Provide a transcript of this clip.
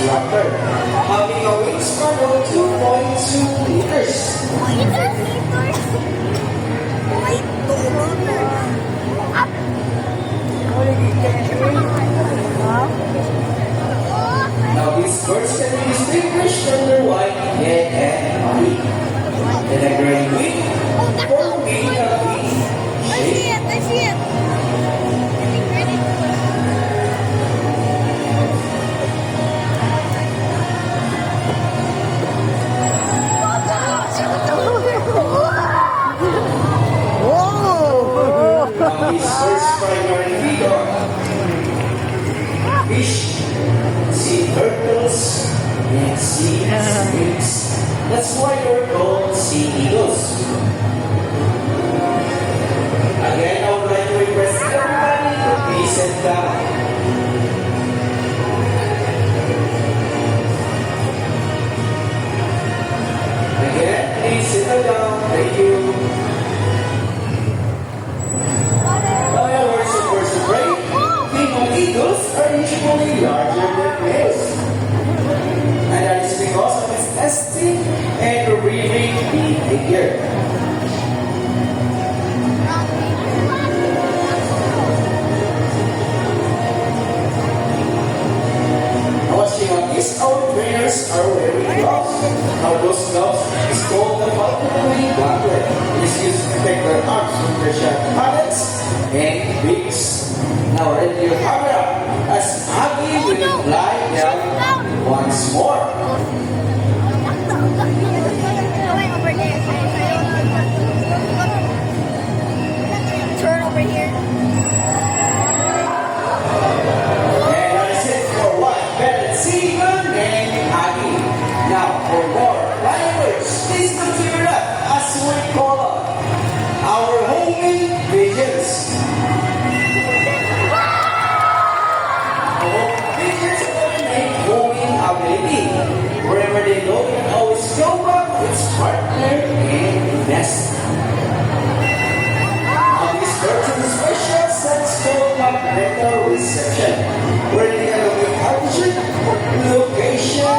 Raptor, having a wingspan of 2.2 meters. Now these birds can be distinguished from their white head and body. And a gray wing for being a V shape. Now these birds primarily feed on fish, sea turtles, and sea snakes. That's why they're called sea eagles. Again, I would like to request everybody to please sit down. Again, please sit down. Thank you. However, so first to break, female eagles are usually larger than males. And that is because of its nesting and rearing behavior. Watching on this, our trainers are wearing gloves. Now those gloves is called the falconry gauntlet. It is used to protect their arms from their sharp talons and beaks. Now ready your camera as Aggie will fly down once more. Turn over here. And that is it for one better season named Aggie. Now for more flying birds, please come to your left as we call on our homing pigeons. Our pigeons are named homing ability. Wherever they go, they can always go back to its partner and nest. Now these birds have a special sense called magnetic reception, where they can locate altitude, location,